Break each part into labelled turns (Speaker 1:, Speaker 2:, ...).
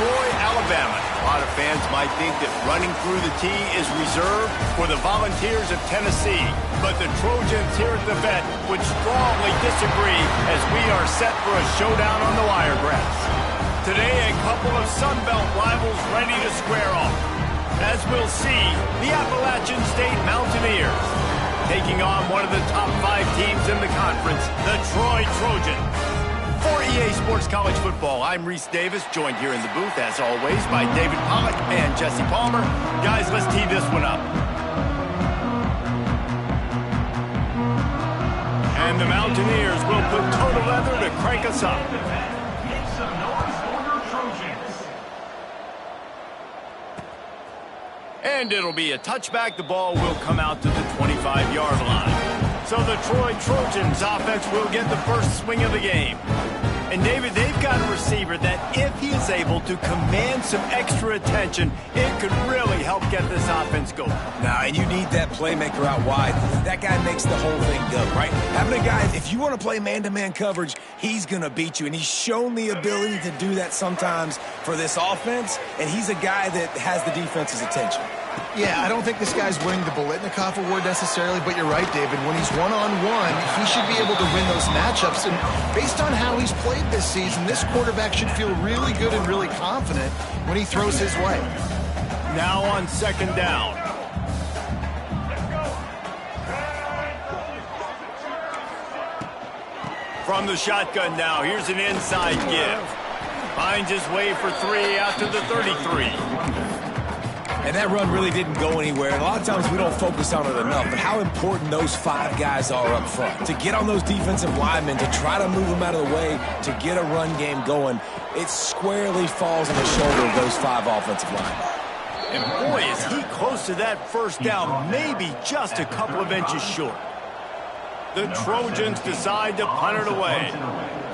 Speaker 1: Troy, Alabama. A lot of fans might think that running through the tee is reserved for the Volunteers of Tennessee, but the Trojans here at the vet would strongly disagree as we are set for a showdown on the wiregrass. Today, a couple of Sun Belt rivals ready to square off. As we'll see, the Appalachian State Mountaineers taking on one of the top 5 teams in the conference, the Troy Trojans. For EA Sports College Football, I'm Reese Davis, joined here in the booth, as always, by David Pollack and Jesse Palmer. Guys, let's tee this one up. And the Mountaineers will put total leather to crank us up. And it'll be a touchback. The ball will come out to the 25-yard line. So the Troy Trojans offense will get the first swing of the game. And David, they've got a receiver that if he is able to command some extra attention, it could really help get this offense going.
Speaker 2: Nah, and you need that playmaker out wide. That guy makes the whole thing go, right? Having a guy, if you want to play man-to-man coverage, he's going to beat you. And he's shown the ability to do that sometimes for this offense. And he's a guy that has the defense's attention.
Speaker 3: Yeah, I don't think this guy's winning the Biletnikoff Award necessarily, but you're right, David. When he's one-on-one, he should be able to win those matchups. And based on how he's played this season, this quarterback should feel really good and really confident when he throws his way.
Speaker 1: Now on second down. From the shotgun now, here's an inside give. Finds his way for 3 out to the 33.
Speaker 2: And that run really didn't go anywhere. And a lot of times we don't focus on it enough, but how important those 5 guys are up front. To get on those defensive linemen, to try to move them out of the way, to get a run game going, it squarely falls on the shoulder of those 5 offensive linemen.
Speaker 1: And boy, is he close to that first down, maybe just a couple of inches short. The Trojans decide to punt it away.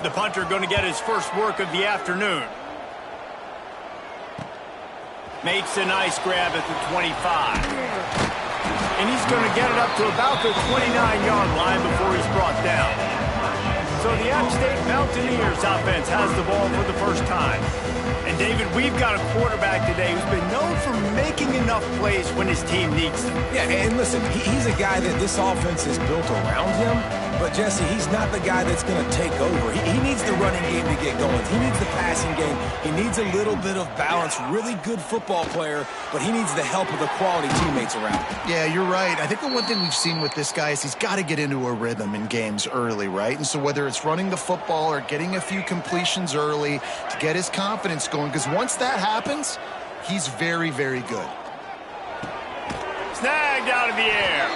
Speaker 1: The punter going to get his first work of the afternoon. Makes a nice grab at the 25. And he's going to get it up to about the 29-yard line before he's brought down. So the App State Mountaineers offense has the ball for the first time. And David, we've got a quarterback today who's been known for making enough plays when his team needs them.
Speaker 2: Yeah, and listen, he's a guy that this offense is built around him. But, Jesse, he's not the guy that's going to take over. He needs the running game to get going. He needs the passing game. He needs a little bit of balance. Really good football player, but he needs the help of the quality teammates around him.
Speaker 3: Yeah, you're right. I think the one thing we've seen with this guy is he's got to get into a rhythm in games early, right? And so whether it's running the football or getting a few completions early to get his confidence going, because once that happens, he's very, very good.
Speaker 1: Snagged out of the air.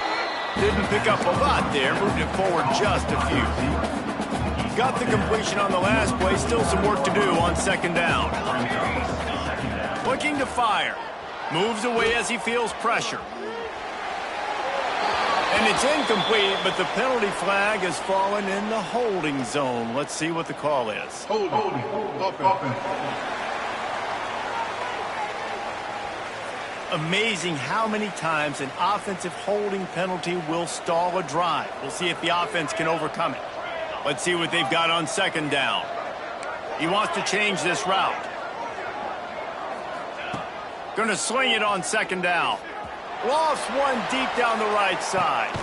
Speaker 1: Didn't pick up a lot there, moved it forward just a few. Got the completion on the last play, still some work to do on second down. Looking to fire. Moves away as he feels pressure. And it's incomplete, but the penalty flag has fallen in the holding zone. Let's see what the call is.
Speaker 4: Holding.
Speaker 1: Amazing how many times an offensive holding penalty will stall a drive. We'll see if the offense can overcome it. Let's see what they've got on second down. He wants to change this route. Going to sling it on second down. Lost one deep down the right side.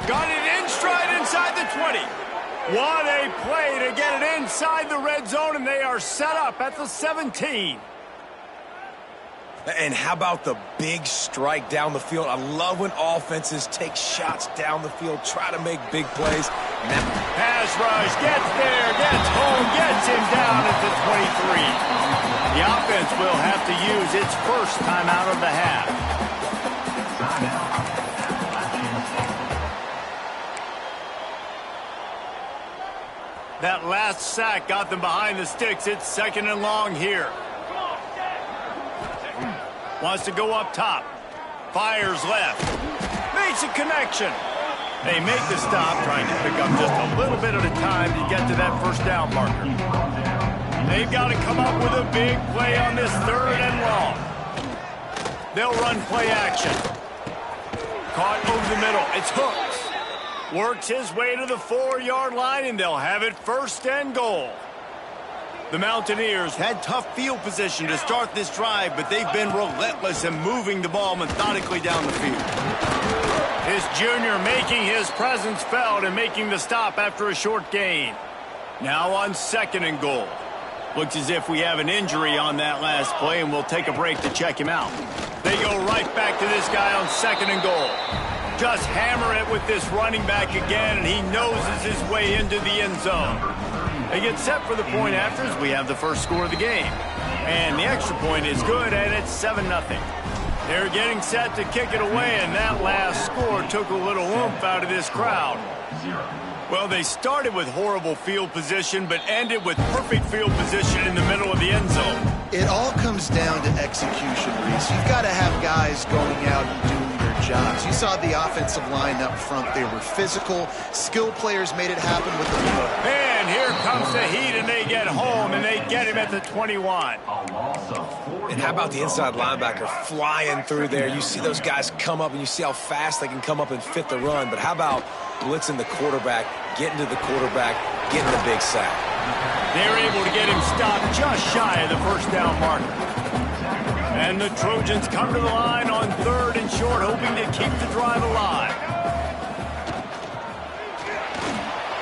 Speaker 1: Got it in stride inside the 20. What a play to get it inside the red zone, and they are set up at the 17.
Speaker 2: And how about the big strike down the field? I love when offenses take shots down the field, try to make big plays.
Speaker 1: Pass rush, gets there, gets home, gets him down at the 23. The offense will have to use its first timeout of the half. That last sack got them behind the sticks. It's second and long here. Wants to go up top. Fires left. Makes a connection. They make the stop, trying to pick up just a little bit at a time to get to that first down marker. They've got to come up with a big play on this third and long. They'll run play action. Caught over the middle. It's Hooks. Works his way to the 4-yard line, and they'll have it first and goal. The Mountaineers had tough field position to start this drive, but they've been relentless in moving the ball methodically down the field. His junior making his presence felt and making the stop after a short gain. Now on 2nd and goal. Looks as if we have an injury on that last play, and we'll take a break to check him out. They go right back to this guy on 2nd and goal. Just hammer it with this running back again, and he noses his way into the end zone. They get set for the point after as we have the first score of the game. And the extra point is good, and it's 7-0. They're getting set to kick it away, and that last score took a little oomph out of this crowd. Well, they started with horrible field position, but ended with perfect field position in the middle of the end zone.
Speaker 3: It all comes down to execution, Reese. You've got to have guys going out and doing their jobs. You saw the offensive line up front. They were physical. Skill players made it happen with the ball.
Speaker 1: And here comes the heat, and they get home, and they get him at the 21.
Speaker 2: And how about the inside linebacker flying through there? You see those guys come up, and you see how fast they can come up and fit the run. But how about blitzing the quarterback, getting to the quarterback, getting the big sack?
Speaker 1: They're able to get him stopped just shy of the first down marker. And the Trojans come to the line on 3rd and short, hoping to keep the drive alive.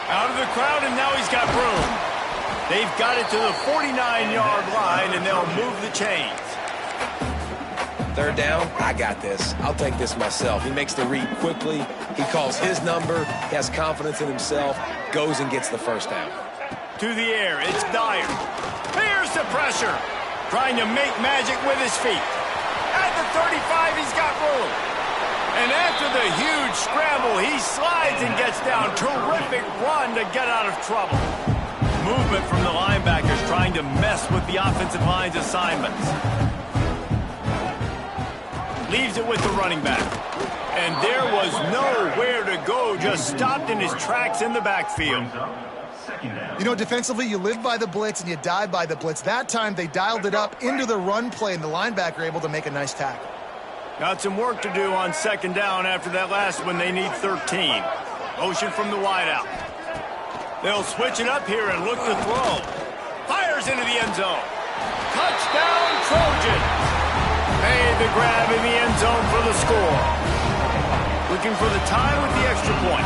Speaker 1: Out of the crowd, and now he's got room. They've got it to the 49-yard line, and they'll move the chains.
Speaker 2: 3rd down, I got this. I'll take this myself. He makes the read quickly. He calls his number. He has confidence in himself. Goes and gets the first down.
Speaker 1: To the air, it's Dyer. Here's the pressure. Trying to make magic with his feet. At the 35, he's got room. And after the huge scramble, he slides and gets down. Terrific run to get out of trouble. Movement from the linebackers trying to mess with the offensive line's assignments. Leaves it with the running back. And there was nowhere to go, just stopped in his tracks in the backfield.
Speaker 3: You know, defensively, you live by the blitz and you die by the blitz. That time, they dialed it up into the run play, and the linebacker able to make a nice tackle.
Speaker 1: Got some work to do on 2nd down after that last one. They need 13. Motion from the wideout. They'll switch it up here and look to throw. Fires into the end zone. Touchdown, Trojans. Made the grab in the end zone for the score. Looking for the tie with the extra point.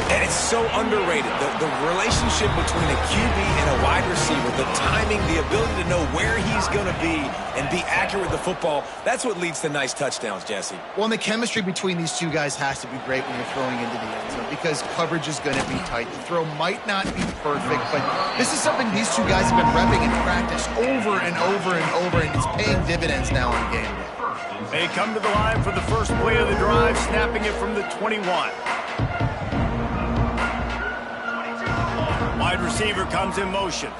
Speaker 2: And it's so underrated. The relationship between a QB and a wide receiver, the timing, the ability to know where he's going to be and be accurate with the football, that's what leads to nice touchdowns, Jesse.
Speaker 3: Well, and the chemistry between these two guys has to be great when you're throwing into the end zone because coverage is going to be tight. The throw might not be perfect, but this is something these two guys have been repping in practice over and over and over, and it's paying dividends now on game day.
Speaker 1: They come to the line for the first play of the drive, snapping it from the 21. Wide receiver comes in motion.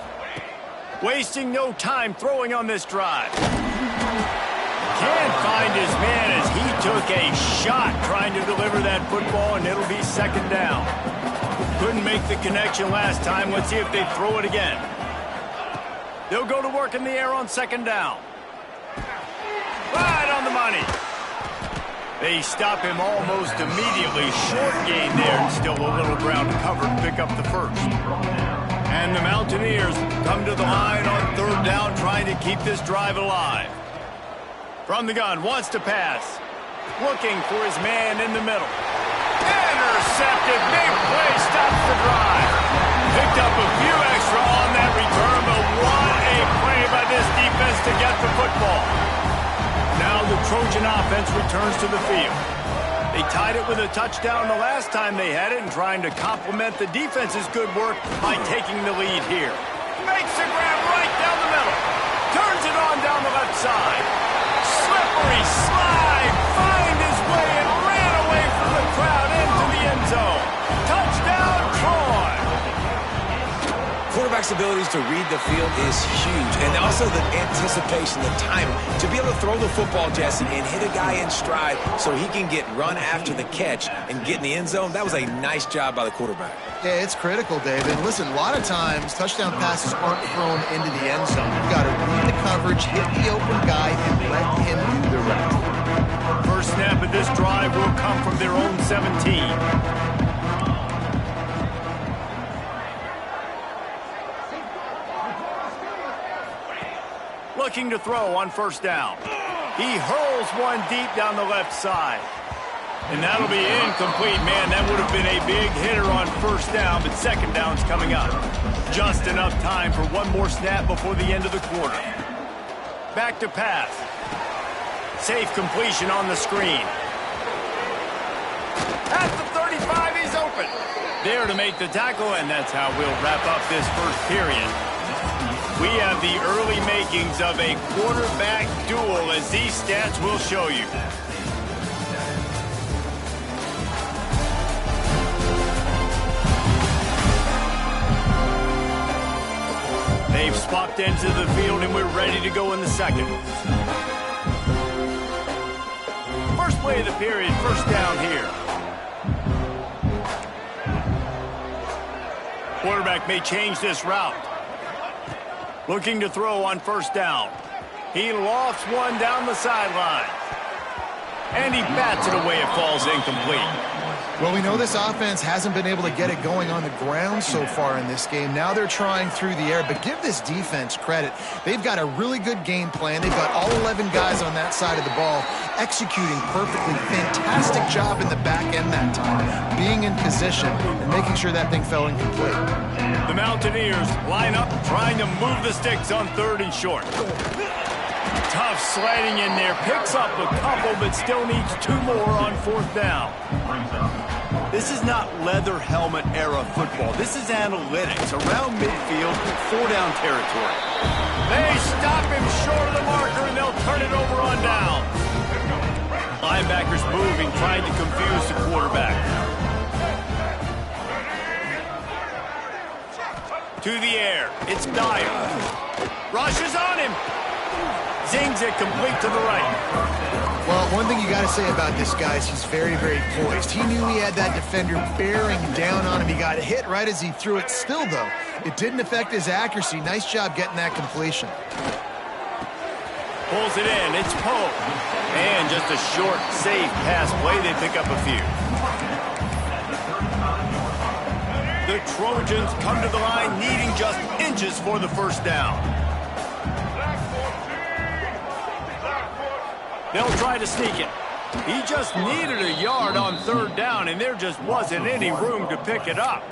Speaker 1: Wasting no time throwing on this drive. Can't find his man as he took a shot trying to deliver that football, and it'll be 2nd down. Couldn't make the connection last time. Let's see if they throw it again. They'll go to work in the air on 2nd down. Right on the money. They stop him almost immediately. Short gain there, and still a little ground to cover to pick up the first. And the Mountaineers come to the line on 3rd down, trying to keep this drive alive. From the gun, wants to pass. Looking for his man in the middle. Intercepted, big play, stops the drive. Picked up a few extra on that return, but what a play by this defense to get the football. Now the Trojan offense returns to the field. They tied it with a touchdown the last time they had it and trying to complement the defense's good work by taking the lead here. Makes the grab right down the middle. Turns it on down the left side. Slippery slide. Find his way and ran away from the crowd into the end zone. Touchdown, Troy.
Speaker 2: Quarterback's abilities to read the field is huge, and also the anticipation, the timing. To be able to throw the football, Jesse, and hit a guy in stride so he can get run after the catch and get in the end zone, that was a nice job by the quarterback.
Speaker 3: Yeah, it's critical, David. Listen, a lot of times, touchdown passes aren't thrown into the end zone. You've got to read the coverage, hit the open guy, and let him do the rest.
Speaker 1: First snap of this drive will come from their own 17. looking to throw on first down. He hurls one deep down the left side. And that'll be incomplete, man. That would have been a big hitter on first down, but second down's coming up. Just enough time for one more snap before the end of the quarter. Back to pass. Safe completion on the screen. At the 35, he's open. There to make the tackle, and that's how we'll wrap up this first period. We have the early makings of a quarterback duel, as these stats will show you. They've swapped into the field, and we're ready to go in the second. First play of the period, first down here. Quarterback may change this route. Looking to throw on first down. He lofts one down the sideline. And he bats it away. It falls incomplete.
Speaker 3: Well, we know this offense hasn't been able to get it going on the ground so far in this game. Now they're trying through the air, but give this defense credit. They've got a really good game plan. They've got all 11 guys on that side of the ball executing perfectly. Fantastic job in the back end that time, being in position and making sure that thing fell incomplete.
Speaker 1: The Mountaineers line up, trying to move the sticks on third and short. Tough sliding in there, picks up a couple, but still needs two more on fourth down. This is not leather helmet era football. This is analytics around midfield, four-down territory. They stop him short of the marker, and they'll turn it over on down. Linebackers moving, trying to confuse the quarterback. To the air, it's Dyer. Rushes on him. Zings it complete to the right.
Speaker 3: Well, one thing you got to say about this guy is he's very, very poised. He knew he had that defender bearing down on him. He got hit right as he threw it. Still, though, it didn't affect his accuracy. Nice job getting that completion.
Speaker 1: Pulls it in. It's Poe. And just a short, safe pass play. They pick up a few. The Trojans come to the line needing just inches for the first down. They'll try to sneak it. He just needed a yard on third down, and there just wasn't any room to pick it up.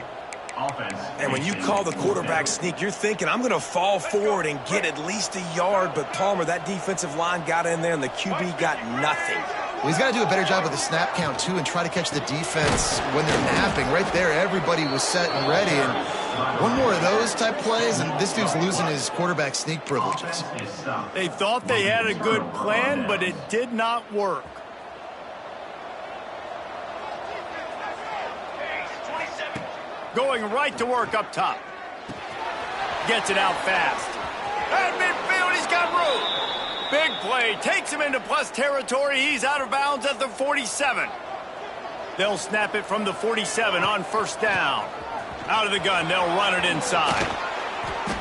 Speaker 2: And when you call the quarterback sneak, you're thinking, I'm going to fall forward and get at least a yard. But, Palmer, that defensive line got in there, and the QB got nothing.
Speaker 3: Well, he's got to do a better job with the snap count, too, and try to catch the defense when they're napping. Right there, everybody was set and ready. And one more of those type plays, and this dude's losing his quarterback sneak privileges.
Speaker 1: They thought they had a good plan, but it did not work. Going right to work up top. Gets it out fast. At midfield, he's got room. Big play, takes him into plus territory. He's out of bounds at the 47. They'll snap it from the 47 on first down. Out of the gun, they'll run it inside.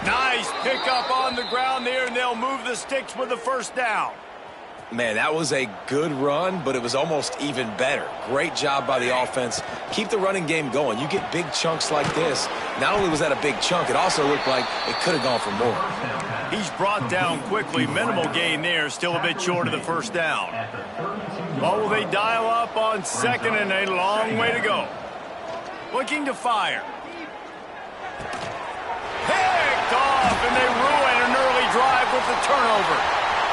Speaker 1: Nice pickup on the ground there, and they'll move the sticks with the first down.
Speaker 2: Man, that was a good run, but it was almost even better. Great job by the offense. Keep the running game going. You get big chunks like this. Not only was that a big chunk, it also looked like it could have gone for more.
Speaker 1: He's brought down quickly. Minimal gain there. Still a bit short of the first down. What will they dial up on second, and a long way to go? Looking to fire. Picked off, and they ruin an early drive with the turnover.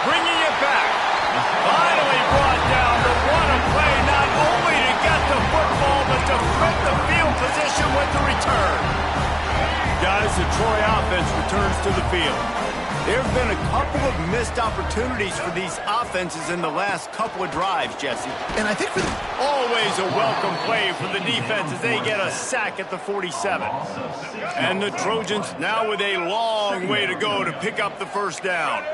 Speaker 1: Bringing it back. Finally brought down to run a play, not only to get the football, but to flip the field position with the return. Guys, the Troy offense returns to the field. There have been a couple of missed opportunities for these offenses in the last couple of drives, Jesse.
Speaker 3: And I think for the...
Speaker 1: Always a welcome play for the defense as they get a sack at the 47. And the Trojans now with a long way to go to pick up the first down.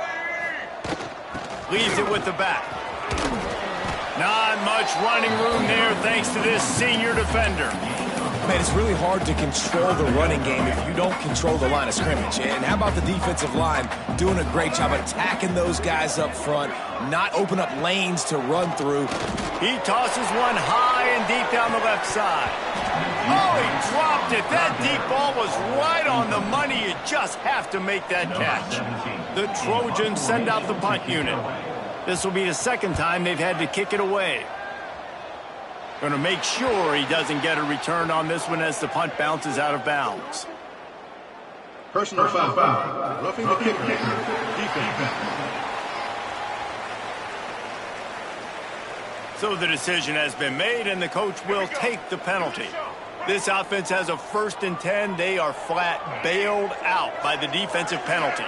Speaker 1: Leaves it with the back. Not much running room there thanks to this senior defender.
Speaker 2: Man, it's really hard to control the running game if you don't control the line of scrimmage. And how about the defensive line doing a great job attacking those guys up front, not open up lanes to run through.
Speaker 1: He tosses one high and deep down the left side. Oh, he dropped it. That deep ball was right on the money. You just have to make that catch. The Trojans send out the punt unit. This will be the second time they've had to kick it away. Going to make sure he doesn't get a return on this one as the punt bounces out of bounds.
Speaker 4: Personal foul. Roughing the kicker. Defense.
Speaker 1: So the decision has been made, and the coach will take the penalty. This offense has a 1st and 10. They are flat bailed out by the defensive penalty.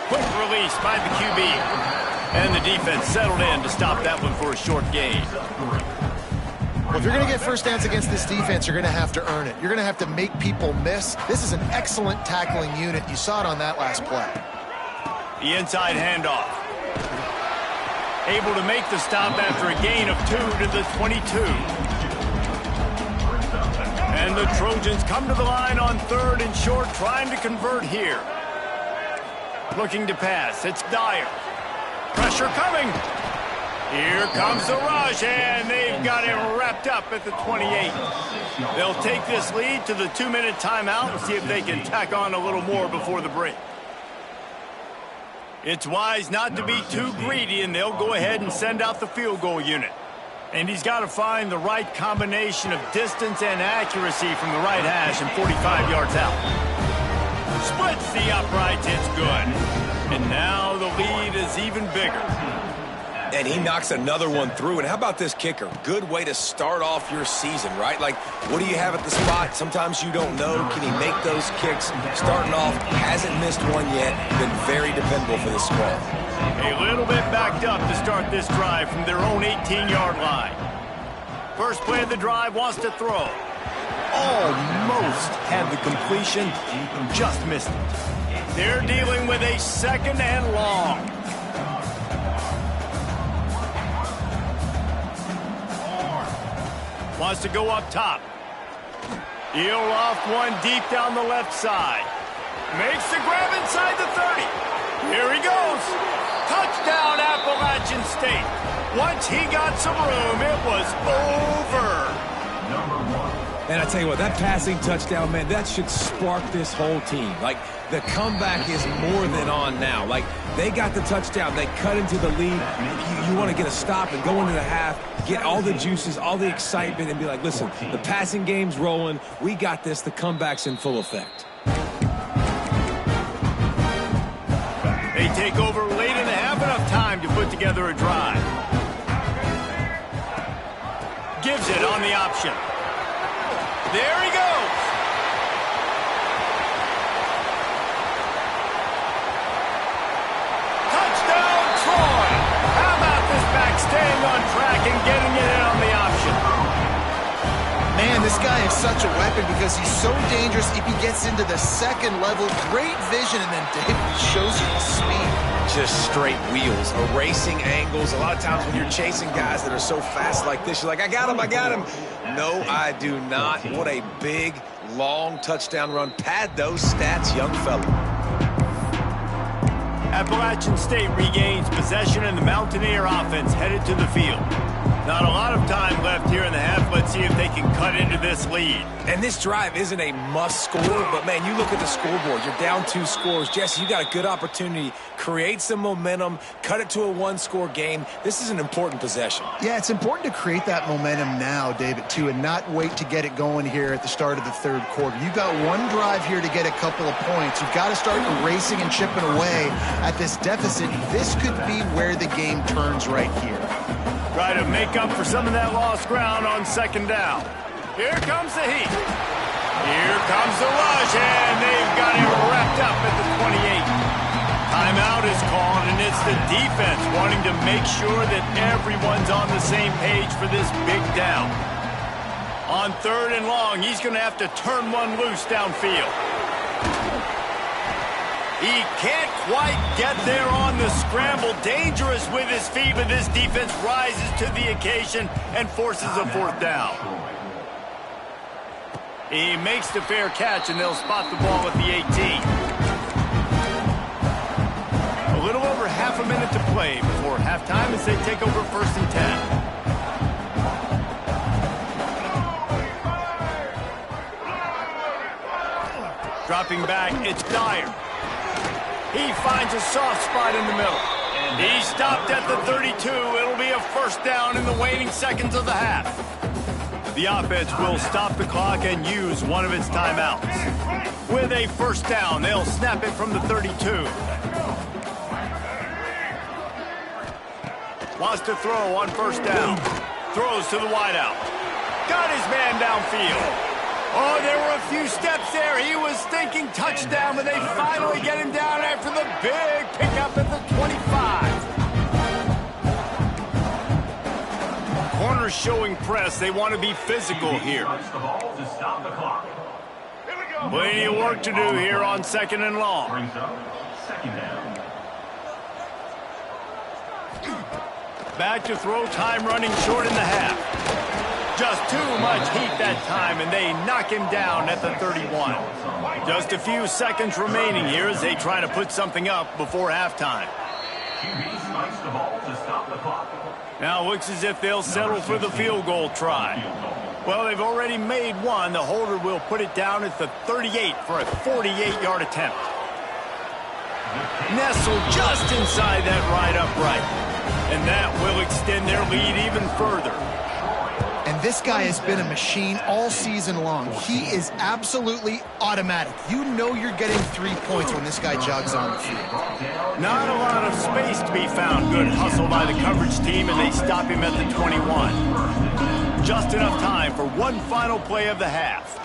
Speaker 1: Quick release by the QB. And the defense settled in to stop that one for a short gain.
Speaker 3: Well, if you're going to get first downs against this defense, you're going to have to earn it. You're going to have to make people miss. This is an excellent tackling unit. You saw it on that last play.
Speaker 1: The inside handoff. Able to make the stop after a gain of 2 to the 22. And the Trojans come to the line on 3rd and short, trying to convert here. Looking to pass. It's Dyer. Pressure coming. Here comes the rush, and they've got it wrapped up at the 28. They'll take this lead to the 2-minute timeout and see if they can tack on a little more before the break. It's wise not to be too greedy, and they'll go ahead and send out the field goal unit. And he's got to find the right combination of distance and accuracy from the right hash and 45 yards out. Splits the uprights, it's good. And now the lead is even bigger.
Speaker 2: And he knocks another one through. And how about this kicker? Good way to start off your season, right? Like, what do you have at the spot? Sometimes you don't know. Can he make those kicks? Starting off, hasn't missed one yet. Been very dependable for this squad.
Speaker 1: A little bit backed up to start this drive from their own 18-yard line. First play of the drive, wants to throw. Almost had the completion, just missed it. They're dealing with a 2nd and long. Wants to go up top. He'll off one deep down the left side. Makes the grab inside the 30. Here he goes. Touchdown, Appalachian State. Once he got some room, it was over.
Speaker 2: And I tell you what, that passing touchdown, man, that should spark this whole team. Like, the comeback is more than on now. Like, they got the touchdown. They cut into the lead. You want to get a stop and go into the half, get all the juices, all the excitement, and be like, listen, the passing game's rolling. We got this. The comeback's in full effect.
Speaker 1: They take over late in the half, enough time to put together a drive. Gives it on the option. There he goes. Touchdown, Troy. How about this back staying on track and getting it in on the option?
Speaker 3: Man, this guy is such a weapon because he's so dangerous if he gets into the 2nd level. Great vision, and then David shows you the speed.
Speaker 2: Just straight wheels, erasing angles. A lot of times when you're chasing guys that are so fast like this, you're like, I got him. No, I do not. What a big, long touchdown run. Pad those stats, young fella.
Speaker 1: Appalachian State regains possession, and the Mountaineer offense headed to the field. Not a lot of time left here in the half. Let's see if they can cut into this lead.
Speaker 2: And this drive isn't a must score, but man, you look at the scoreboard. You're down 2 scores. Jesse, you got a good opportunity. Create some momentum. Cut it to a 1-score game. This is an important possession.
Speaker 3: Yeah, it's important to create that momentum now, David, too, and not wait to get it going here at the start of the 3rd quarter. You've got one drive here to get a couple of points. You've got to start erasing and chipping away at this deficit. This could be where the game turns right here.
Speaker 1: Try to make up for some of that lost ground on 2nd down. Here comes the heat. Here comes the rush, and they've got it wrapped up at the 28. Timeout is called, and it's the defense wanting to make sure that everyone's on the same page for this big down. On 3rd and long, he's going to have to turn one loose downfield. He can't quite get there on the scramble. Dangerous with his feet, but this defense rises to the occasion and forces a 4th down. He makes the fair catch, and they'll spot the ball at the 18. A little over half a minute to play before halftime as they take over 1st and 10. Dropping back, it's Dyer. He finds a soft spot in the middle. He stopped at the 32. It'll be a first down in the waning seconds of the half. The offense will stop the clock and use one of its timeouts. With a first down, they'll snap it from the 32. Wants to throw on first down. Throws to the wideout. Got his man downfield. Oh, there were a few steps there. He was thinking touchdown, but they finally get him down after the big pickup at the 25. Corners showing press. They want to be physical here. Plenty of work to do here on 2nd and long. Back to throw, time running short in the half. Just too much heat that time, and they knock him down at the 31. Just a few seconds remaining here as they try to put something up before halftime. Now it looks as if they'll settle for the field goal try. Well, they've already made one. The holder will put it down at the 38 for a 48-yard attempt. Nestled just inside that right upright. And that will extend their lead even further.
Speaker 3: And this guy has been a machine all season long. He is absolutely automatic. You know you're getting 3 points when this guy jogs on the field.
Speaker 1: Not a lot of space to be found. Good hustle by the coverage team, and they stop him at the 21. Just enough time for one final play of the half.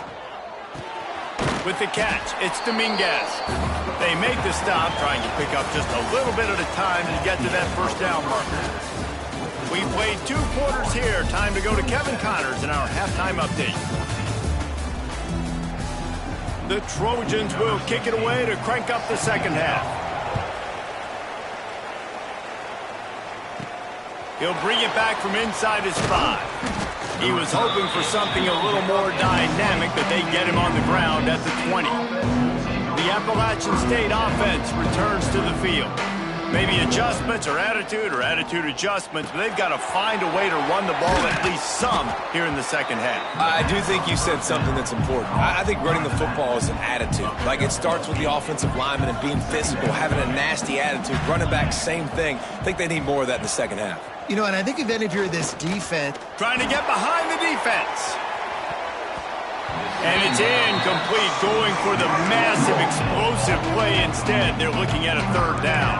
Speaker 1: With the catch, it's Dominguez. They make the stop, trying to pick up just a little bit at a time to get to that first down marker. We played 2 quarters here. Time to go to Kevin Connors in our halftime update. The Trojans will kick it away to crank up the second half. He'll bring it back from inside his 5. He was hoping for something a little more dynamic, but they get him on the ground at the 20. The Appalachian State offense returns to the field. Maybe adjustments or attitude adjustments, but they've got to find a way to run the ball at least some here in the second half.
Speaker 2: I do think you said something that's important. I think running the football is an attitude. Like, it starts with the offensive lineman and being physical, having a nasty attitude. Running back, same thing. I think they need more of that in the second half.
Speaker 3: You know, and I think if you're this defense...
Speaker 1: Trying to get behind the defense. And it's incomplete, going for the massive explosive play instead. They're looking at a third down.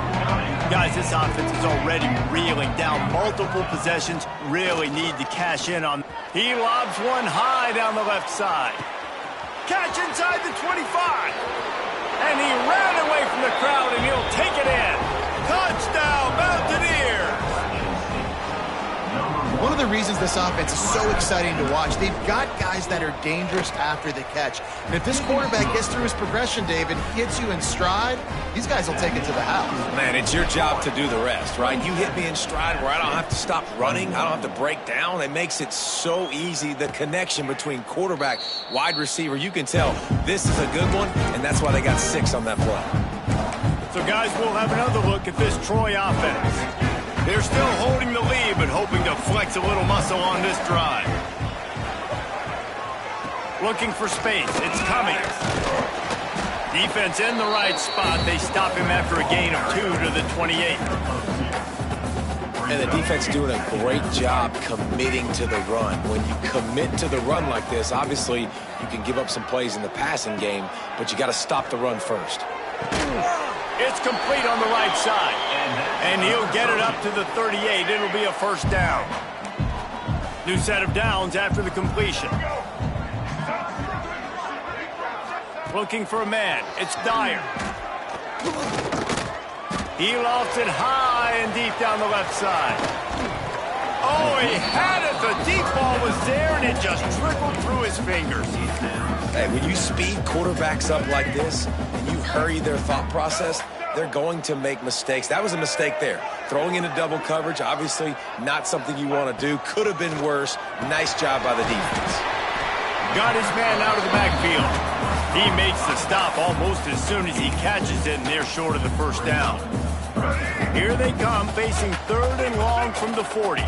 Speaker 1: Guys, this offense is already reeling down multiple possessions. Really need to cash in on. He lobs one high down the left side. Catch inside the 25. And he ran away from the crowd, and he'll take it in. Touchdown, Mountaineers.
Speaker 3: One of the reasons this offense is so exciting to watch, they've got guys that are dangerous after the catch. And if this quarterback gets through his progression, David, gets you in stride, these guys will take it to the house.
Speaker 2: Man, it's your job to do the rest, right? You hit me in stride where I don't have to stop running. I don't have to break down. It makes it so easy, the connection between quarterback, wide receiver. You can tell this is a good one, and that's why they got 6 on that play.
Speaker 1: So, guys, we'll have another look at this Troy offense. They're still holding the lead, but hoping to flex a little muscle on this drive. Looking for space. It's coming. Defense in the right spot. They stop him after a gain of 2 to the 28.
Speaker 2: And the defense doing a great job committing to the run. When you commit to the run like this, obviously you can give up some plays in the passing game, but you got to stop the run first.
Speaker 1: It's complete on the right side. And he'll get it up to the 38. It'll be a first down. New set of downs after the completion. Looking for a man. It's Dyer. He lofts it high and deep down the left side. Oh, he had it. The deep ball was there, and it just trickled through his fingers.
Speaker 2: Hey, when you speed quarterbacks up like this, and you hurry their thought process, they're going to make mistakes. That was a mistake there. Throwing into double coverage, obviously not something you want to do. Could have been worse. Nice job by the defense.
Speaker 1: Got his man out of the backfield. He makes the stop almost as soon as he catches it, and they're short of the first down. Here they come, facing 3rd and long from the 40.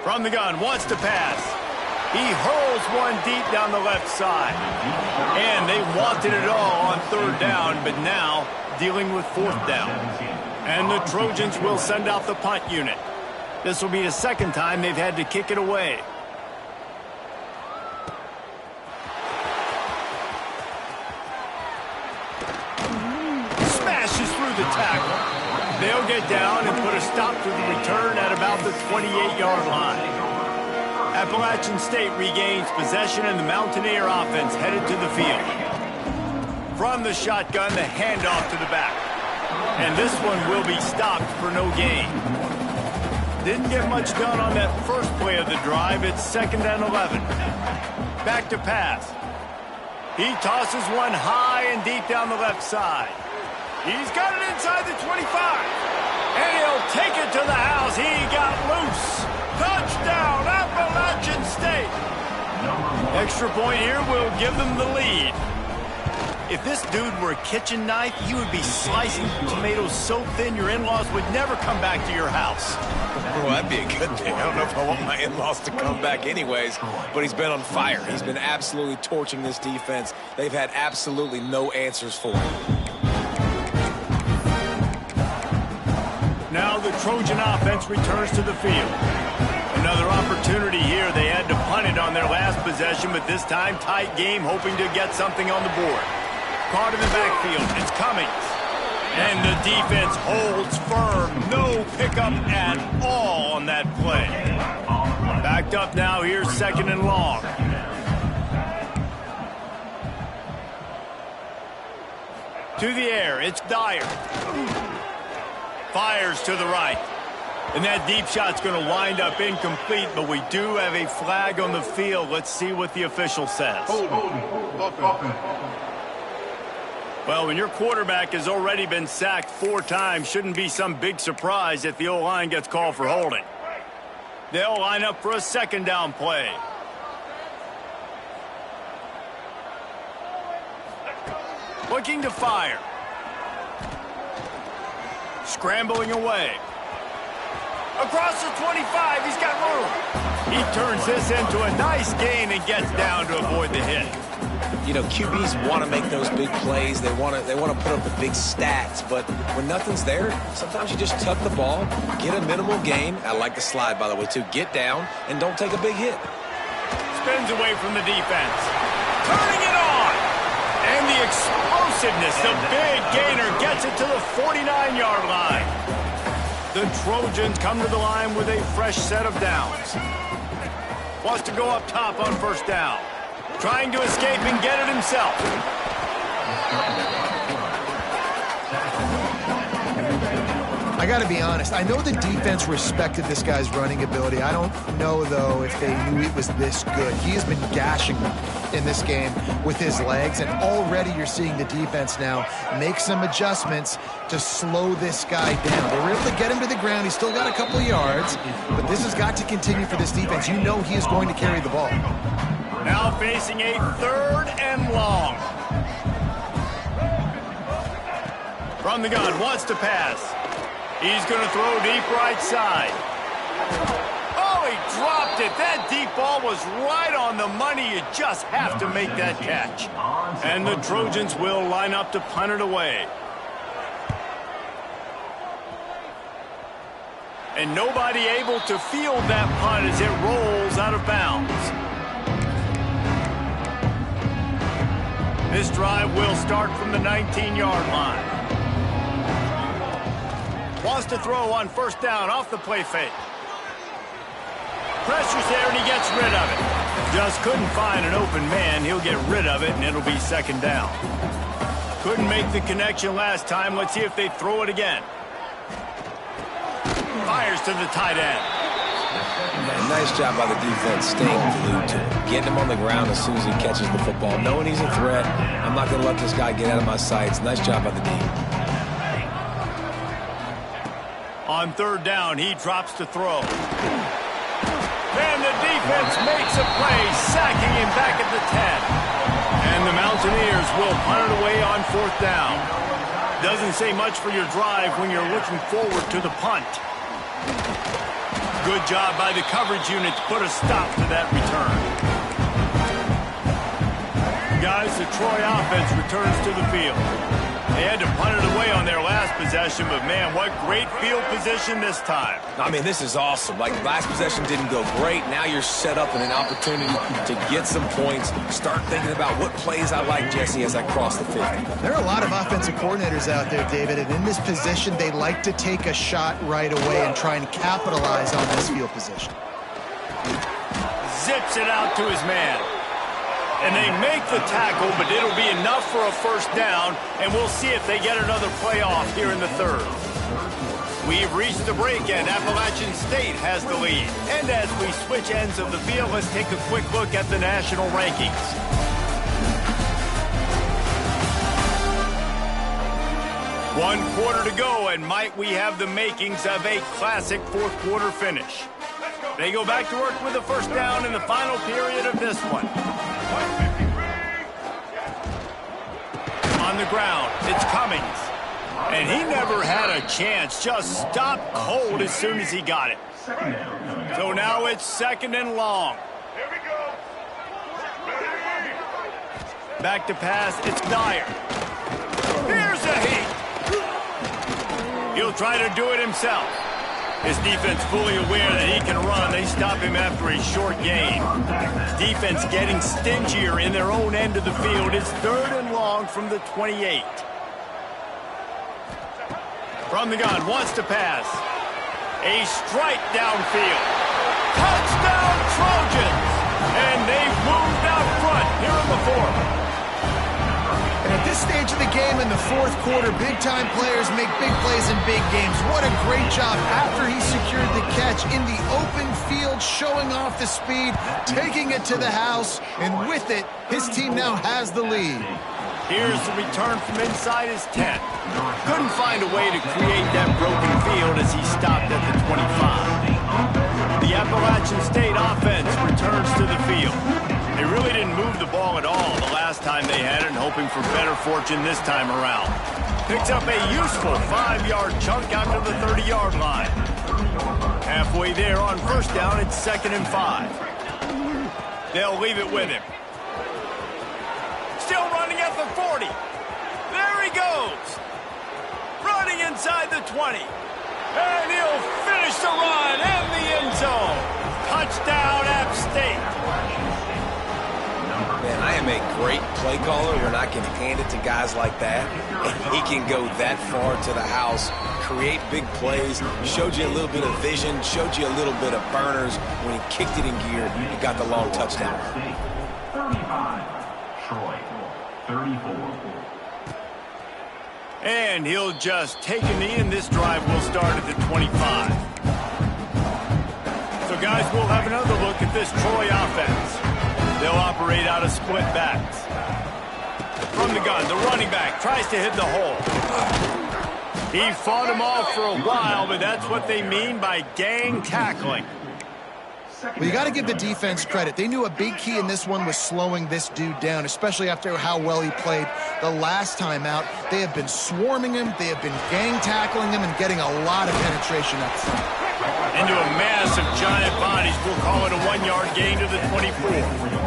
Speaker 1: From the gun, wants to pass. He hurls one deep down the left side. And they wanted it all on third down, but now dealing with fourth down. And the Trojans will send out the punt unit. This will be the second time they've had to kick it away. Smashes through the tackle. They'll get down and put a stop to the return at about the 28-yard line. Appalachian State regains possession and the Mountaineer offense headed to the field. From the shotgun, the handoff to the back. And this one will be stopped for no gain. Didn't get much done on that first play of the drive. It's 2nd and 11. Back to pass. He tosses one high and deep down the left side. He's got it inside the 25. And he'll take it to the house. He got loose. Touchdown, Appalachian State. Extra point here will give them the lead. If this dude were a kitchen knife, you would be slicing tomatoes so thin your in-laws would never come back to your house.
Speaker 2: Well, that'd be a good thing. I don't know if I want my in-laws to come back anyways, but he's been on fire. He's been absolutely torching this defense. They've had absolutely no answers for him.
Speaker 1: Now the Trojan offense returns to the field. Another opportunity here. They had to punt it on their last possession, but this time tight game, hoping to get something on the board. Caught in the backfield. It's Cummings. And the defense holds firm. No pickup at all on that play. Backed up now. Here's 2nd and long. To the air. It's Dyer. Fires to the right. And that deep shot's going to wind up incomplete, but we do have a flag on the field. Let's see what the official says. Well, when your quarterback has already been sacked 4 times, shouldn't be some big surprise if the O-line gets called for holding. They'll line up for a 2nd down play. Looking to fire. Scrambling away. Across the 25, he's got room. He turns this into a nice gain and gets down to avoid the hit.
Speaker 2: You know, QBs want to make those big plays. They want to put up the big stats, but when nothing's there, sometimes you just tuck the ball, get a minimal gain. I like the slide, by the way, too. Get down and don't take a big hit.
Speaker 1: Spins away from the defense. Turning it on. And the explosiveness, the big gainer gets it to the 49-yard line. The Trojans come to the line with a fresh set of downs. Wants to go up top on 1st down. Trying to escape and get it himself.
Speaker 3: I got to be honest. I know the defense respected this guy's running ability. I don't know, though, if they knew he was this good. He has been gashing them in this game with his legs, and already you're seeing the defense now make some adjustments to slow this guy down. They were able to get him to the ground. He's still got a couple of yards, but this has got to continue for this defense. You know he is going to carry the ball.
Speaker 1: Now facing a 3rd and long. From the gun, wants to pass. He's going to throw deep right side. Oh, he dropped it. That deep ball was right on the money. You just have to make that catch. And the Trojans will line up to punt it away. And nobody able to field that punt as it rolls out of bounds. This drive will start from the 19-yard line. Wants to throw on 1st down off the play fake. Pressure's there and he gets rid of it. Just couldn't find an open man. He'll get rid of it and it'll be 2nd down. Couldn't make the connection last time. Let's see if they throw it again. Fires to the tight end.
Speaker 2: Man, nice job by the defense staying glued to him. Getting him on the ground as soon as he catches the football. Knowing he's a threat, I'm not going to let this guy get out of my sights. Nice job by the D.
Speaker 1: On 3rd down, he drops to throw. And the defense makes a play, sacking him back at the 10. And the Mountaineers will punt it away on 4th down. Doesn't say much for your drive when you're looking forward to the punt. Good job by the coverage unit to put a stop to that return. Guys, the Troy offense returns to the field. They had to punt it away on their last possession, but man, what great field position this time.
Speaker 2: I mean, this is awesome. Like, last possession didn't go great. Now you're set up in an opportunity to get some points. Start thinking about what plays I like, Jesse, as I cross the 50.
Speaker 3: There are a lot of offensive coordinators out there, David, and in this position, they like to take a shot right away and try and capitalize on this field position.
Speaker 1: Zips it out to his man. And they make the tackle, but it'll be enough for a first down, and we'll see if they get another play off here in the third. We've reached the break, and Appalachian State has the lead. And as we switch ends of the field, let's take a quick look at the national rankings. One quarter to go, and might we have the makings of a classic fourth quarter finish. They go back to work with a first down in the final period of this one. On the ground, it's Cummings. And he never had a chance, just stopped cold as soon as he got it. So now it's second and long. Back to pass, it's Dyer. Here's a heat. He'll try to do it himself. His defense fully aware that he can run. They stop him after a short gain. Defense getting stingier in their own end of the field. It's third and long from the 28. From the gun, wants to pass. A strike downfield. Touchdown Trojans! And they've moved out front here in the fourth.
Speaker 3: And at this stage of the game in the fourth quarter, big-time players make big plays in big games. What a great job after he secured the catch in the open field, showing off the speed, taking it to the house, and with it, his team now has the lead.
Speaker 1: Here's the return from inside his 10. Couldn't find a way to create that broken field as he stopped at the 25. The Appalachian State offense returns to the field. They really didn't move the ball at all the last time they had it, and hoping for better fortune this time around. Picks up a useful 5-yard chunk out to the 30-yard line. Halfway there on first down, it's 2nd and 5. They'll leave it with him. Still running at the 40. There he goes. Running inside the 20. And he'll finish the run in the end zone. Touchdown, App State.
Speaker 2: Man, I am a great play caller when I can hand it to guys like that. And he can go that far to the house, create big plays, showed you a little bit of vision, showed you a little bit of burners. When he kicked it in gear, he got the long touchdown.
Speaker 4: 35, Troy, 34.
Speaker 1: And he'll just take a knee, and this drive will start at the 25. So, guys, we'll have another look at this Troy offense. They'll operate out of split backs. From the gun, the running back tries to hit the hole. He fought him off for a while, but that's what they mean by gang tackling.
Speaker 3: Well, you got to give the defense credit. They knew a big key in this one was slowing this dude down, especially after how well he played the last time out. They have been swarming him. They have been gang tackling him and getting a lot of penetration up front.
Speaker 1: Into a mass of giant bodies. We'll call it a 1-yard gain to the 24.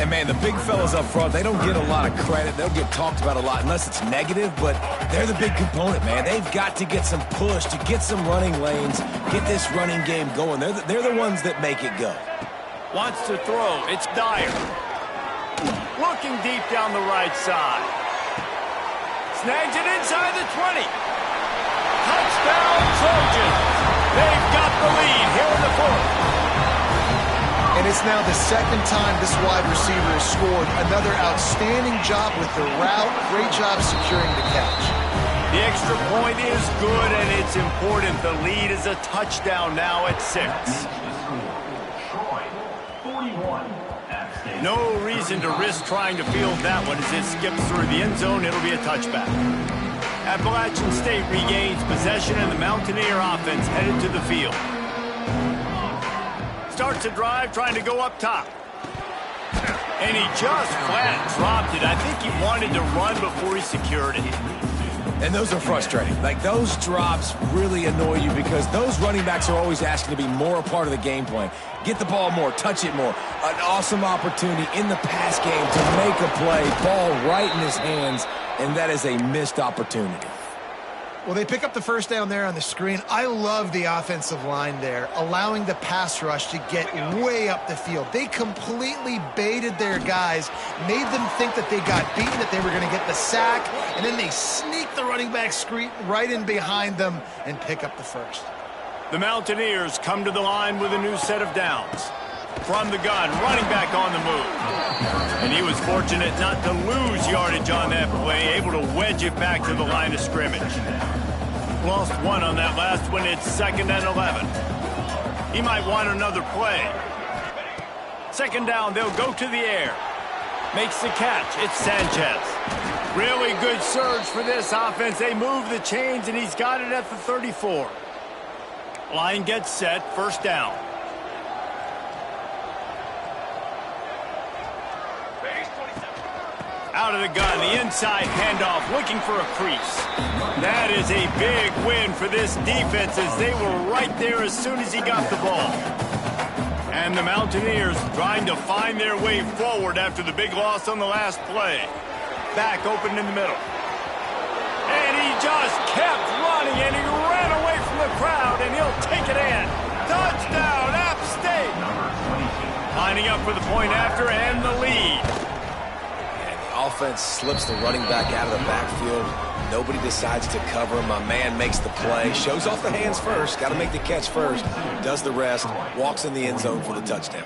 Speaker 2: And, man, the big fellas up front, they don't get a lot of credit. They'll get talked about a lot unless it's negative, but they're the big component, man. They've got to get some push, to get some running lanes, get this running game going. They're the ones that make it go.
Speaker 1: Wants to throw. It's Dyer. Looking deep down the right side. Snags it inside the 20. Touchdown, Trojans. They've got the lead here in the fourth.
Speaker 3: And it's now the second time this wide receiver has scored. Another outstanding job with the route. Great job securing the catch.
Speaker 1: The extra point is good, and it's important. The lead is a touchdown now at 6. No reason to risk trying to field that one as it skips through the end zone. It'll be a touchback. Appalachian State regains possession, and the Mountaineer offense headed to the field. Starts a drive trying to go up top. And he just flat dropped it. I think he wanted to run before he secured it.
Speaker 2: And those are frustrating. Like, those drops really annoy you because those running backs are always asking to be more a part of the game plan. Get the ball more, touch it more. An awesome opportunity in the pass game to make a play, ball right in his hands, and that is a missed opportunity.
Speaker 3: Well, they pick up the first down there on the screen. I love the offensive line there, allowing the pass rush to get way up the field. They completely baited their guys, made them think that they got beaten, that they were going to get the sack, and then they sneak the running back screen right in behind them and pick up the first.
Speaker 1: The Mountaineers come to the line with a new set of downs. From the gun, running back on the move. And he was fortunate not to lose yardage on that play, able to wedge it back to the line of scrimmage. Lost one on that last one. It's 2nd and 11. He might want another play. 2nd down, they'll go to the air. Makes the catch. It's Sanchez. Really good surge for this offense. They move the chains, and he's got it at the 34. Line gets set. 1st down. Out of the gun, the inside handoff, looking for a crease. That is a big win for this defense as they were right there as soon as he got the ball. And the Mountaineers trying to find their way forward after the big loss on the last play. Back open in the middle. And he just kept running, and he ran away from the crowd, and he'll take it in. Touchdown, App State! Lining up for the point after and the lead.
Speaker 2: Offense slips the running back out of the backfield. Nobody decides to cover him. My man makes the play. Shows off the hands first. Got to make the catch first. Does the rest. Walks in the end zone for the touchdown.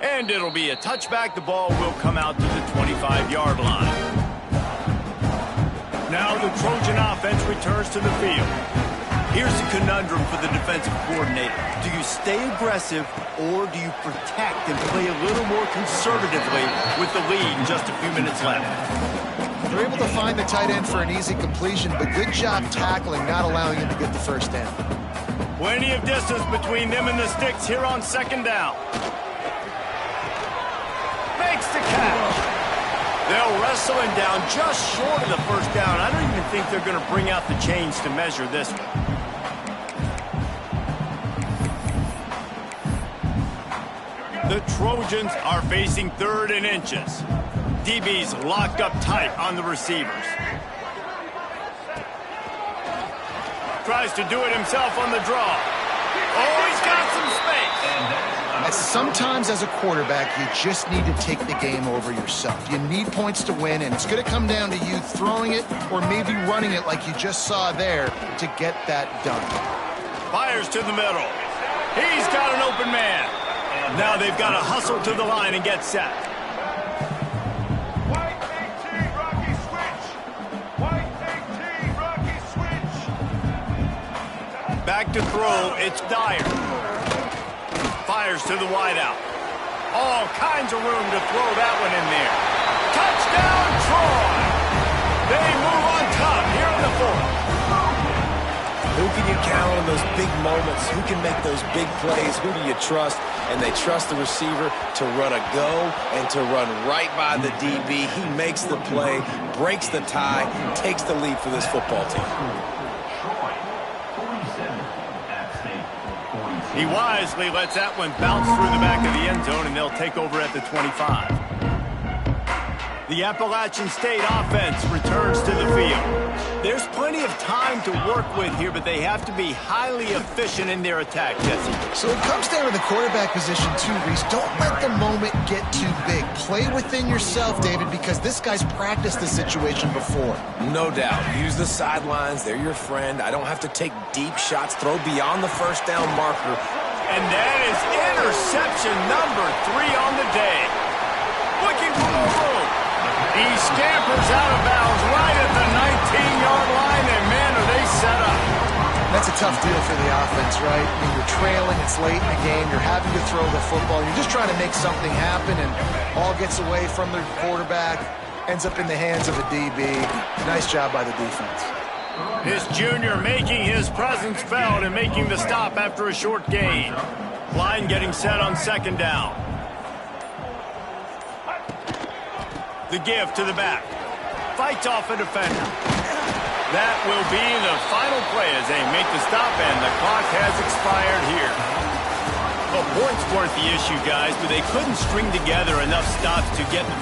Speaker 1: And it'll be a touchback. The ball will come out to the 25-yard line. Now the Trojan offense returns to the field. Here's the conundrum for the defensive coordinator. Do you stay aggressive or do you protect and play a little more conservatively with the lead and just a few minutes left?
Speaker 3: They're able to find the tight end for an easy completion, but good job tackling, not allowing him to get the first down.
Speaker 1: Plenty of distance between them and the sticks here on 2nd down. Makes the catch. They'll wrestle him down just short of the 1st down. I don't even think they're going to bring out the chains to measure this one. The Trojans are facing 3rd and inches. DB's locked up tight on the receivers. Tries to do it himself on the draw. Oh, he's got some space.
Speaker 3: Sometimes as a quarterback, you just need to take the game over yourself. You need points to win, and it's going to come down to you throwing it or maybe running it like you just saw there to get that done.
Speaker 1: Fires to the middle. He's got an open man. Now they've got to hustle to the line and get set.
Speaker 5: White 18, Rocky switch. White 18, Rocky switch.
Speaker 1: Back to throw, it's Dyer. Fires to the wideout. All kinds of room to throw that one in there. Touchdown, Troy! They move on top here in the 4th.
Speaker 2: Who can you count on those big moments? Who can make those big plays? Who do you trust? And they trust the receiver to run a go and to run right by the DB. He makes the play, breaks the tie, takes the lead for this football team.
Speaker 1: He wisely lets that one bounce through the back of the end zone, and they'll take over at the 25. The Appalachian State offense returns to the field. There's plenty of time to work with here, but they have to be highly efficient in their attack, Jesse.
Speaker 3: So it comes down to the quarterback position too, Reese. Don't let the moment get too big. Play within yourself, David, because this guy's practiced this situation before.
Speaker 2: No doubt. Use the sidelines. They're your friend. I don't have to take deep shots. Throw beyond the 1st down marker.
Speaker 1: And that is interception number 3 on the day. Looking for the room. He scampers out of bounds right at the 19-yard line, and man, are they set up.
Speaker 3: That's a tough deal for the offense, right? I mean, you're trailing, it's late in the game, you're having to throw the football, you're just trying to make something happen, and ball gets away from the quarterback, ends up in the hands of a DB. Nice job by the defense.
Speaker 1: This junior making his presence felt and making the stop after a short gain. Line getting set on 2nd down. The give to the back. fights off a defender. That will be the final play as they make the stop, and the clock has expired here. The points weren't the issue, guys, but they couldn't string together enough stops to get the victory.